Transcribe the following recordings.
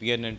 PNN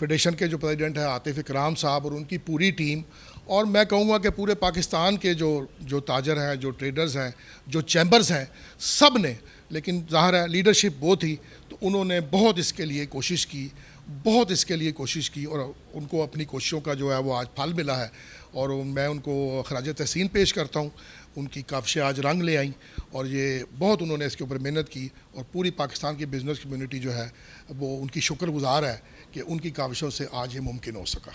federation کے جو president ہیں عاطف اکرام صاحب اور ان کی پوری ٹیم، اور میں کہوں گا کہ پورے پاکستان کے جو تاجر ہیں، جو ٹریڈرز ہیں، جو چیمبرز ہیں، سب نے، لیکن ظاہر ہے لیڈرشپ وہ تھی تو انہوں نے بہت اس کے لیے کوشش کی اور ان کو اپنی کوششوں کا جو ہے وہ آج پھل ملا ہے، اور میں ان کو خراج تحسین پیش کرتا ہوں۔ ان کی کاوشیں آج رنگ لے آئیں اور یہ بہت انہوں نے اس کے اوپر محنت کی، اور پوری پاکستان کی بزنس کمیونٹی جو ہے وہ ان کی شکر گزار ہے کہ ان کی کاوشوں سے آج یہ ممکن ہو سکا۔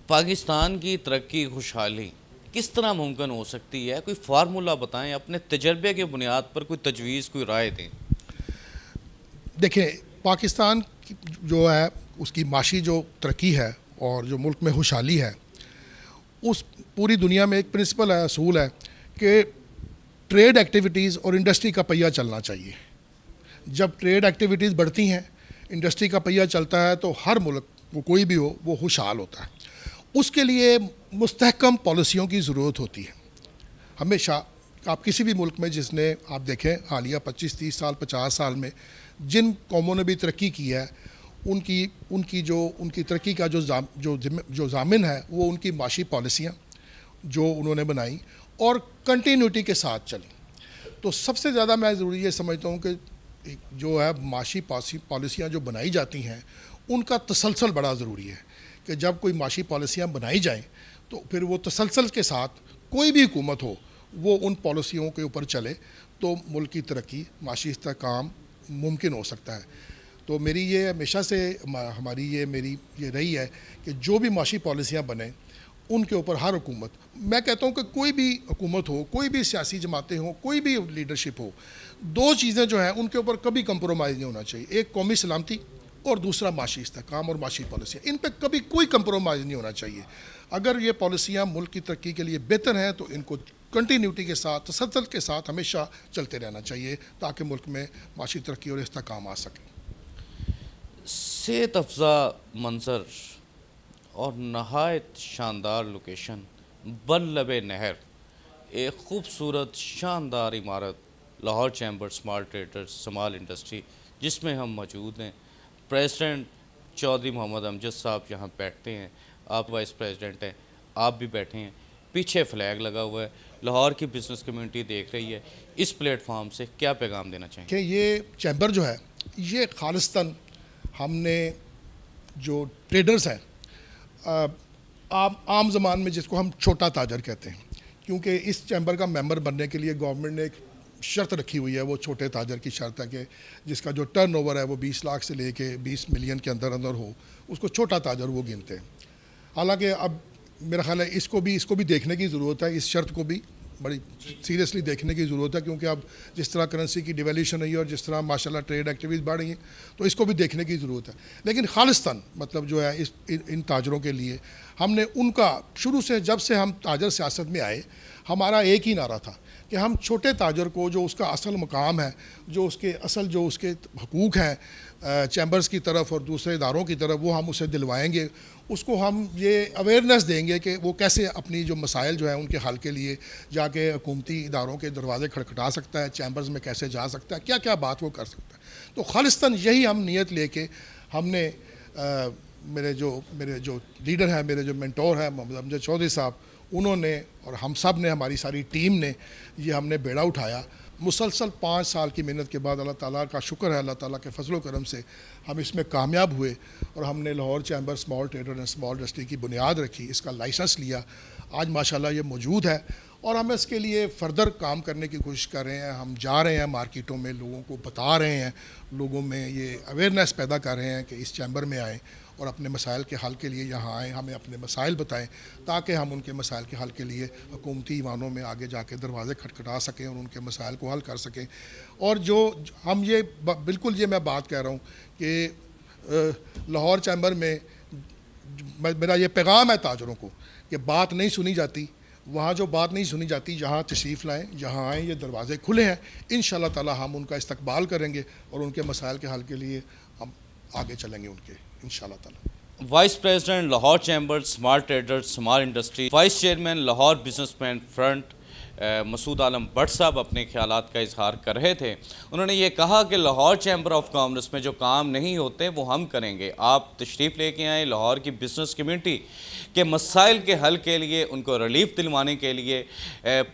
پاکستان کی ترقی خوشحالی کس طرح ممکن ہو سکتی ہے؟ کوئی فارمولہ بتائیں، اپنے تجربے کے بنیاد پر کوئی تجویز، کوئی رائے دیں۔ دیکھیں، پاکستان جو ہے اس کی معاشی جو ترقی ہے اور جو ملک میں خوشحالی ہے، اس پوری دنیا میں ایک پرنسپل ہے، اصول ہے کہ ٹریڈ ایکٹیویٹیز اور انڈسٹری کا پہیہ چلنا چاہیے۔ جب ٹریڈ ایکٹیویٹیز بڑھتی ہیں، انڈسٹری کا پہیہ چلتا ہے، تو ہر ملک وہ کوئی بھی ہو وہ خوشحال ہوتا ہے۔ اس کے لیے مستحکم پالیسیوں کی ضرورت ہوتی ہے۔ ہمیشہ آپ کسی بھی ملک میں جس نے آپ دیکھیں حالیہ 25-30 سال 50 سال میں جن قوموں نے بھی ترقی کی ہے، ان کی ترقی کا جو ضامن ہے وہ ان کی معاشی پالیسیاں جو انہوں نے بنائیں اور کنٹینیوٹی کے ساتھ چلیں۔ تو سب سے زیادہ میں ضروری یہ سمجھتا ہوں کہ جو ہے معاشی پالیسیاں جو بنائی جاتی ہیں ان کا تسلسل بڑا ضروری ہے، کہ جب کوئی معاشی پالیسیاں بنائی جائیں تو پھر وہ تسلسل کے ساتھ کوئی بھی حکومت ہو وہ ان پالیسیوں کے اوپر چلے تو ملک کی ترقی، معاشی استحکام ممکن ہو سکتا ہے۔ تو میری یہ ہمیشہ سے میری یہ رہی ہے کہ جو بھی معاشی پالیسیاں بنیں ان کے اوپر ہر حکومت، میں کہتا ہوں کہ کوئی بھی حکومت ہو، کوئی بھی سیاسی جماعتیں ہوں، کوئی بھی لیڈرشپ ہو، دو چیزیں جو ہیں ان کے اوپر کبھی کمپرومائز نہیں ہونا چاہیے۔ ایک قومی سلامتی اور دوسرا معاشی استحکام اور معاشی پالیسیاں، ان پہ کبھی کوئی کمپرومائز نہیں ہونا چاہیے۔ اگر یہ پالیسیاں ملک کی ترقی کے لیے بہتر ہیں تو ان کو کنٹینیوٹی کے ساتھ، تسلسل کے ساتھ ہمیشہ چلتے رہنا چاہیے تاکہ ملک میں معاشی ترقی اور استحکام آ سکے۔ صحت افزا منظر اور نہایت شاندار لوکیشن، بلب نہر، ایک خوبصورت شاندار عمارت، Lahore chamber small traders small industry, جس میں ہم موجود ہیں۔ پریزیڈنٹ چودھری محمد امجد صاحب یہاں بیٹھتے ہیں، آپ وائس پریزیڈنٹ ہیں، آپ بھی بیٹھے ہیں، پیچھے فلیگ لگا ہوا ہے، لاہور کی بزنس کمیونٹی دیکھ رہی ہے۔ اس پلیٹ فارم سے کیا پیغام دینا چاہیں؟ کہ یہ چیمبر جو ہے یہ خالصتاً ہم نے جو ٹریڈرز ہیں، عام زبان میں جس کو ہم چھوٹا تاجر کہتے ہیں، کیونکہ اس چیمبر کا ممبر بننے کے لیے گورنمنٹ نے ایک شرط رکھی ہوئی ہے، وہ چھوٹے تاجر کی شرط ہے کہ جس کا جو ٹرن اوور ہے وہ 20 لاکھ سے لے کے 20 ملین کے اندر ہو، اس کو چھوٹا تاجر وہ گنتے ہیں۔ حالانکہ اب میرا خیال ہے اس کو بھی دیکھنے کی ضرورت ہے، اس شرط کو بھی بڑی سیریسلی دیکھنے کی ضرورت ہے، کیونکہ اب جس طرح کرنسی کی ڈیویلیوشن ہوئی ہے اور جس طرح ماشاءاللہ ٹریڈ ایکٹیویٹیز بڑھ رہی ہیں تو اس کو بھی دیکھنے کی ضرورت ہے۔ لیکن خالصتاً مطلب جو ہے ان تاجروں کے لیے ہم نے ان کا شروع سے، جب سے ہم تاجر سیاست میں آئے، ہمارا ایک ہی نعرہ تھا کہ ہم چھوٹے تاجر کو جو اس کا اصل مقام ہے، جو اس کے حقوق ہیں چیمبرز کی طرف اور دوسرے اداروں کی طرف، وہ ہم اسے دلوائیں گے۔ اس کو ہم یہ اویئرنیس دیں گے کہ وہ کیسے اپنی جو مسائل جو ہیں ان کے حل کے لیے جا کے حکومتی اداروں کے دروازے کھٹکھٹا سکتا ہے، چیمبرز میں کیسے جا سکتا ہے، کیا کیا بات وہ کر سکتا ہے۔ تو خالصتاً یہی ہم نیت لے کے ہم نے میرے جو لیڈر ہیں، میرے جو مینٹور ہیں محمد امجد چودھری صاحب، انہوں نے اور ہم سب نے، ہماری ساری ٹیم نے یہ ہم نے بیڑا اٹھایا۔ مسلسل 5 سال کی محنت کے بعد اللہ تعالیٰ کا شکر ہے، اللہ تعالیٰ کے فضل و کرم سے ہم اس میں کامیاب ہوئے اور ہم نے Lahore chamber small trader and small industry کی بنیاد رکھی، اس کا لائسنس لیا۔ آج ماشاءاللہ یہ موجود ہے اور ہم اس کے لیے فردر کام کرنے کی کوشش کر رہے ہیں۔ ہم جا رہے ہیں مارکیٹوں میں، لوگوں کو بتا رہے ہیں، لوگوں میں یہ اویئرنیس پیدا کر رہے ہیں کہ اس چیمبر میں آئیں اور اپنے مسائل کے حل کے لیے یہاں آئیں، ہمیں اپنے مسائل بتائیں تاکہ ہم ان کے مسائل کے حل کے لیے حکومتی ایوانوں میں آگے جا کے دروازے کھٹکھٹا سکیں اور ان کے مسائل کو حل کر سکیں۔ اور جو ہم یہ بالکل یہ میں بات کہہ رہا ہوں کہ لاہور چیمبر میں میرا یہ پیغام ہے تاجروں کو کہ بات نہیں سنی جاتی، وہاں جو بات نہیں سنی جاتی جہاں تشریف لائیں، جہاں آئیں، یہ دروازے کھلے ہیں، انشاءاللہ تعالی ہم ان کا استقبال کریں گے اور ان کے مسائل کے حل کے لیے ہم آگے چلیں گے ان کے انشاءاللہ تعالی۔ Vice president Lahore chamber small traders small industry, vice chairman Lahore businessmen front Masood Alam Butt sahib اپنے خیالات کا اظہار کر رہے تھے. انہوں نے یہ کہا کہ لاہور چیمبر آف کامرس میں جو کام نہیں ہوتے وہ ہم کریں گے. آپ تشریف لے کے آئیں لاہور کی بزنس کمیونٹی کے مسائل کے حل کے لیے, ان کو ریلیف دلوانے کے لیے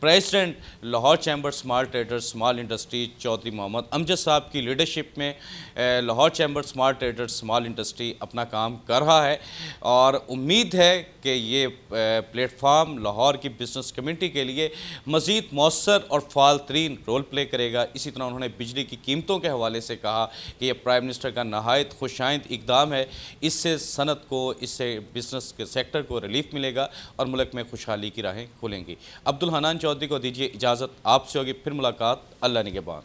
president Lahore chamber small trader small industry Chaudhry Muhammad Amjad صاحب کی لیڈرشپ میں Lahore chamber small trader small industry اپنا کام کر رہا ہے, اور امید ہے کہ یہ پلیٹ فارم لاہور کی بزنس کمیونٹی کے لیے مزید مؤثر اور فعال ترین رول پلے کرے گا. اسی طرح انہوں نے بجلی کی قیمتوں کے حوالے سے کہا کہ یہ پرائم منسٹر کا نہایت خوش آئند اقدام ہے, اس سے صنعت کو, اس سے بزنس کے سیکٹر کو ریلیف ملے گا اور ملک میں خوشحالی کی راہیں کھلیں گی. عبدالحنان چودھری کو دیجیے اجازت, آپ سے ہوگی پھر ملاقات. اللہ نگہبان.